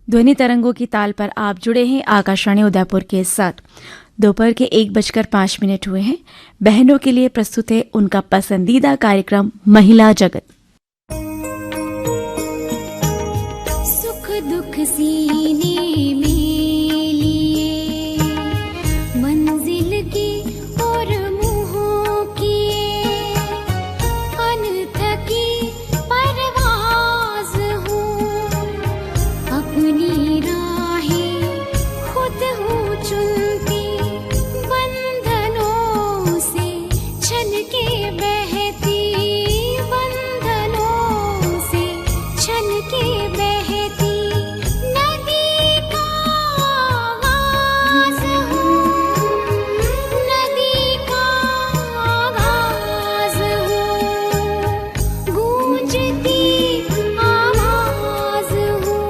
ध्वनि तरंगों की ताल पर आप जुड़े हैं आकाशवाणी उदयपुर के साथ। दोपहर के 1:05 हुए हैं। बहनों के लिए प्रस्तुत है उनका पसंदीदा कार्यक्रम महिला जगत। सुख दुख सीने में लिए मंजिल की और मुँहों की अनथकी परवाज़ हूँ, अपनी राहें खुद हूँ चुनती, बंधनों से छन के बहती, बंधनों से छन के बहती नदी का आगाज़ हूँ, नदी का आगाज़ हूँ, गूंजती आवाज़ हूँ।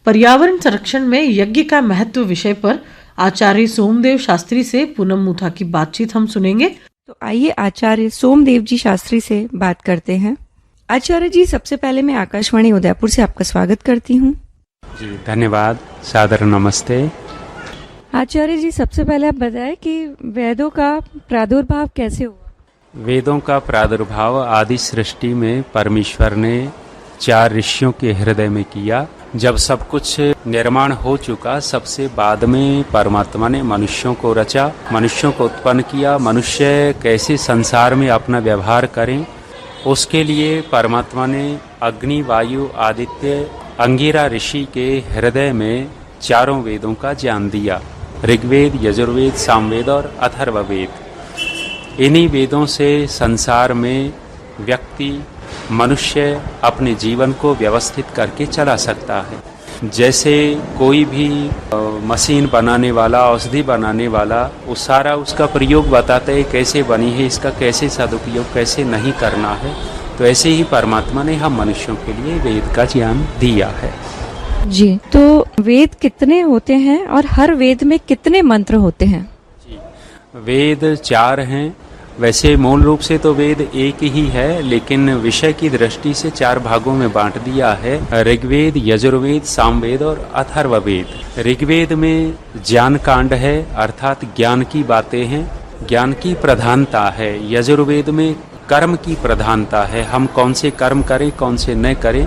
पर्यावरण संरक्षण में यज्ञ का महत्व विषय पर आचार्य सोमदेव शास्त्री से पूनम मुथा की बातचीत हम सुनेंगे। तो आइए आचार्य सोमदेव जी शास्त्री से बात करते हैं। आचार्य जी, सबसे पहले मैं आकाशवाणी उदयपुर से आपका स्वागत करती हूँ। जी धन्यवाद, सादर नमस्ते। आचार्य जी, सबसे पहले आप बताएं कि वेदों का प्रादुर्भाव कैसे हुआ? वेदों का प्रादुर्भाव आदि सृष्टि में परमेश्वर ने 4 ऋषियों के हृदय में किया। जब सब कुछ निर्माण हो चुका, सबसे बाद में परमात्मा ने मनुष्यों को रचा, मनुष्यों को उत्पन्न किया। मनुष्य कैसे संसार में अपना व्यवहार करें, उसके लिए परमात्मा ने अग्नि, वायु, आदित्य, अंगिरा ऋषि के हृदय में 4 वेदों का ज्ञान दिया। ऋग्वेद, यजुर्वेद, सामवेद और अथर्ववेद। इन्हीं वेदों से संसार में व्यक्ति, मनुष्य अपने जीवन को व्यवस्थित करके चला सकता है। जैसे कोई भी मशीन बनाने वाला, औषधि बनाने वाला, वो सारा उसका प्रयोग बताता है, कैसे बनी है, इसका कैसे सदुपयोग कैसे नहीं करना है। तो ऐसे ही परमात्मा ने हम मनुष्यों के लिए वेद का ज्ञान दिया है। जी, तो वेद कितने होते हैं और हर वेद में कितने मंत्र होते हैं? जी, वेद 4 हैं। वैसे मूल रूप से तो वेद एक ही है, लेकिन विषय की दृष्टि से 4 भागों में बांट दिया है। ऋग्वेद, यजुर्वेद, सामवेद और अथर्ववेद। ऋग्वेद में ज्ञान कांड है, अर्थात ज्ञान की बातें हैं, ज्ञान की प्रधानता है। यजुर्वेद में कर्म की प्रधानता है, हम कौन से कर्म करें, कौन से न करें।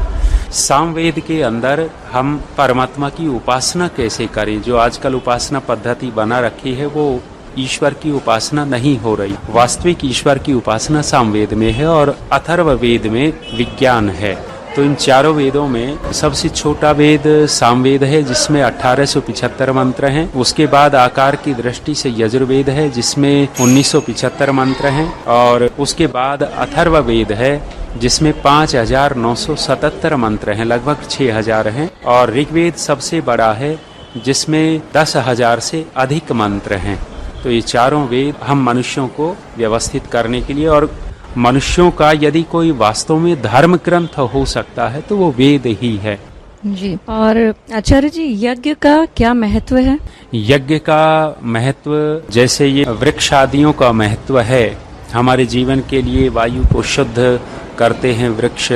सामवेद के अंदर हम परमात्मा की उपासना कैसे करें। जो आजकल उपासना पद्धति बना रखी है, वो ईश्वर की उपासना नहीं हो रही। वास्तविक ईश्वर की उपासना सामवेद में है और अथर्ववेद में विज्ञान है। तो इन 4 वेदों में सबसे छोटा वेद सामवेद है, जिसमें 1875 मंत्र हैं। उसके बाद आकार की दृष्टि से यजुर्वेद है, जिसमें 1975 मंत्र हैं। और उसके बाद अथर्ववेद है, जिसमें 5977 मंत्र हैं, लगभग 6000 हैं। और ऋग्वेद सबसे बड़ा है, जिसमें 10,000 से अधिक मंत्र हैं। तो ये 4 वेद हम मनुष्यों को व्यवस्थित करने के लिए, और मनुष्यों का यदि कोई वास्तव में धर्म ग्रंथ हो सकता है तो वो वेद ही है। जी, और आचार्य जी, यज्ञ का क्या महत्व है? यज्ञ का महत्व, जैसे ये वृक्ष आदियों का महत्व है, हमारे जीवन के लिए वायु को शुद्ध करते हैं वृक्ष,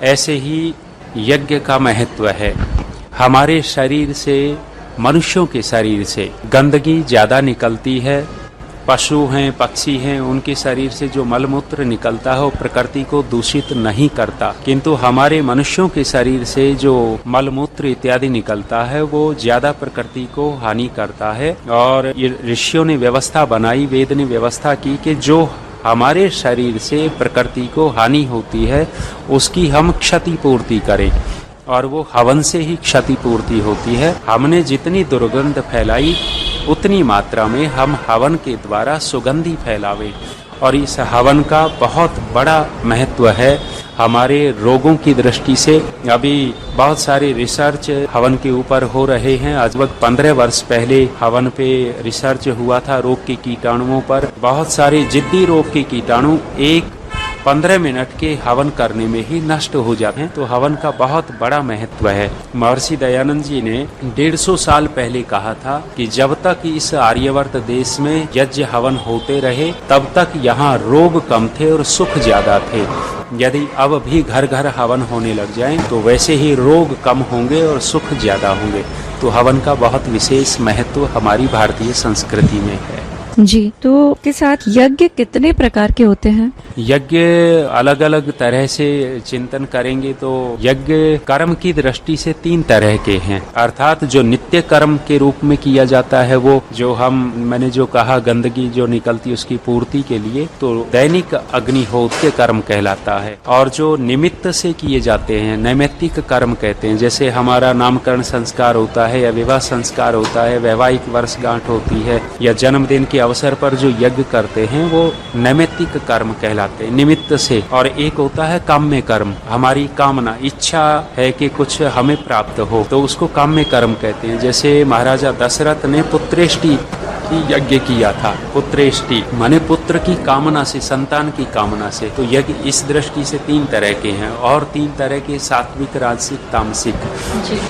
ऐसे ही यज्ञ का महत्व है। हमारे शरीर से, मनुष्यों के शरीर से गंदगी ज्यादा निकलती है। पशु हैं, पक्षी हैं, उनके शरीर से जो मलमूत्र निकलता है वो प्रकृति को दूषित नहीं करता, किंतु हमारे मनुष्यों के शरीर से जो मलमूत्र इत्यादि निकलता है वो ज्यादा प्रकृति को हानि करता है। और ये ऋषियों ने व्यवस्था बनाई, वेद ने व्यवस्था की कि जो हमारे शरीर से प्रकृति को हानि होती है उसकी हम क्षतिपूर्ति करें, और वो हवन से ही क्षतिपूर्ति होती है। हमने जितनी दुर्गंध फैलाई उतनी मात्रा में हम हवन के द्वारा सुगंधि फैलावे, और इस हवन का बहुत बड़ा महत्व है हमारे रोगों की दृष्टि से। अभी बहुत सारे रिसर्च हवन के ऊपर हो रहे हैं। आज लगभग 15 वर्ष पहले हवन पे रिसर्च हुआ था रोग के कीटाणुओं पर। बहुत सारे जिद्दी रोग के कीटाणु एक 15 मिनट के हवन करने में ही नष्ट हो जाते हैं। तो हवन का बहुत बड़ा महत्व है। महर्षि दयानंद जी ने 150 साल पहले कहा था कि जब तक इस आर्यवर्त देश में यज्ञ हवन होते रहे तब तक यहाँ रोग कम थे और सुख ज्यादा थे। यदि अब भी घर घर हवन होने लग जाएं तो वैसे ही रोग कम होंगे और सुख ज्यादा होंगे। तो हवन का बहुत विशेष महत्व हमारी भारतीय संस्कृति में है। जी, तो के साथ यज्ञ कितने प्रकार के होते हैं? यज्ञ अलग अलग तरह से चिंतन करेंगे तो यज्ञ कर्म की दृष्टि से 3 तरह के हैं। अर्थात जो नित्य कर्म के रूप में किया जाता है वो जो मैंने जो कहा गंदगी जो निकलती उसकी पूर्ति के लिए, तो दैनिक अग्निहोत्र कर्म कहलाता है। और जो निमित्त से किए जाते हैं नैमित्तिक कर्म कहते हैं। जैसे हमारा नामकरण संस्कार होता है या विवाह संस्कार होता है, वैवाहिक वर्षगांठ होती है या जन्मदिन के अवसर पर जो यज्ञ करते हैं वो नैमित्तिक कर्म कहलाते हैं, निमित्त से। और एक होता है काम्य कर्म, हमारी कामना इच्छा है कि कुछ हमें प्राप्त हो तो उसको काम्य कर्म कहते हैं। जैसे महाराजा दशरथ ने पुत्रेष्टि की यज्ञ किया था। पुत्रेष्टि माने पुत्र की कामना से, संतान की कामना से। तो यज्ञ इस दृष्टि से 3 तरह के हैं। और 3 तरह के सात्विक, राजसिक, तामसिक।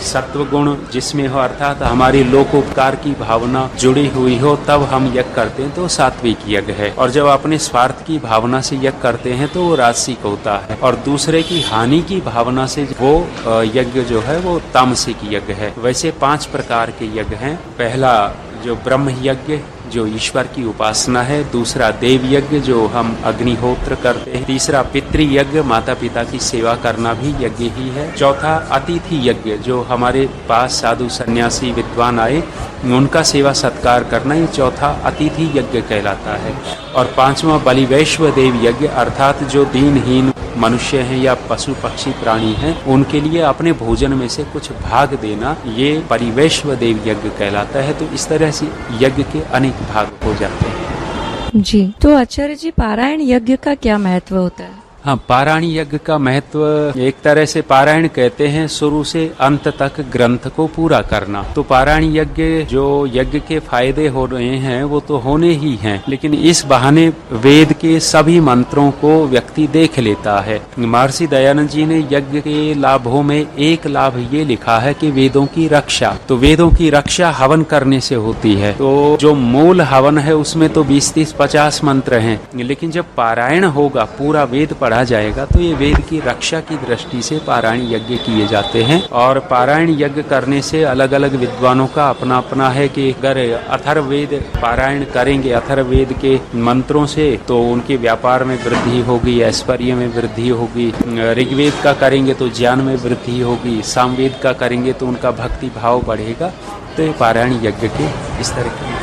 सत्व गुण जिसमें हो अर्थात हमारी लोकोपकार की भावना जुड़ी हुई हो तब हम यज्ञ करते हैं तो सात्विक यज्ञ है। और जब अपने स्वार्थ की भावना से यज्ञ करते हैं तो वो राजसिक होता है। और दूसरे की हानि की भावना से वो यज्ञ जो है वो तामसिक यज्ञ है। वैसे 5 प्रकार के यज्ञ हैं। पहला जो ब्रह्म यज्ञ जो ईश्वर की उपासना है। दूसरा देव यज्ञ जो हम अग्निहोत्र करते हैं। तीसरा पितृ यज्ञ, माता पिता की सेवा करना भी यज्ञ ही है। चौथा अतिथि यज्ञ जो हमारे पास साधु सन्यासी विद्वान आए उनका सेवा सत्कार करना, ये चौथा अतिथि यज्ञ कहलाता है। और 5वां बलिवैश्व देव यज्ञ अर्थात जो दीनहीन मनुष्य हैं या पशु पक्षी प्राणी हैं उनके लिए अपने भोजन में से कुछ भाग देना, ये परिवैश्व देव यज्ञ कहलाता है। तो इस तरह से यज्ञ के अनेक भाग हो जाते हैं। जी, तो आचार्य जी पारायण यज्ञ का क्या महत्व होता है? हाँ, पारायण यज्ञ का महत्व एक तरह से पारायण कहते हैं शुरू से अंत तक ग्रंथ को पूरा करना। तो पारायण यज्ञ जो यज्ञ के फायदे हो रहे हैं वो तो होने ही हैं, लेकिन इस बहाने वेद के सभी मंत्रों को व्यक्ति देख लेता है। महर्षि दयानंद जी ने यज्ञ के लाभों में एक लाभ ये लिखा है कि वेदों की रक्षा। तो वेदों की रक्षा हवन करने से होती है। तो जो मूल हवन है उसमें तो 20, 30, 50 मंत्र हैं, लेकिन जब पारायण होगा पूरा वेद पढ़ा जाएगा तो ये वेद की रक्षा की दृष्टि से पारायण यज्ञ किए जाते हैं। और पारायण यज्ञ करने से अलग अलग विद्वानों का अपना अपना है कि अगर अथर्ववेद पारायण करेंगे अथर्ववेद के मंत्रों से तो उनके व्यापार में वृद्धि होगी, ऐश्वर्य में वृद्धि होगी। ऋग्वेद का करेंगे तो ज्ञान में वृद्धि होगी। सामवेद का करेंगे तो उनका भक्ति भाव बढ़ेगा। तो ये पारायण यज्ञ के इस तरह के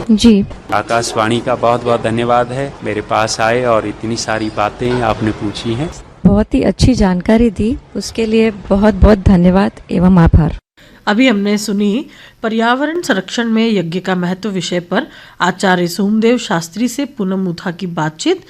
जी, आकाशवाणी का बहुत बहुत धन्यवाद है मेरे पास आए और इतनी सारी बातें आपने पूछी हैं। बहुत ही अच्छी जानकारी दी, उसके लिए बहुत बहुत धन्यवाद एवं आभार। अभी हमने सुनी पर्यावरण संरक्षण में यज्ञ का महत्व विषय पर आचार्य सोमदेव शास्त्री से पूनम मुथा की बातचीत।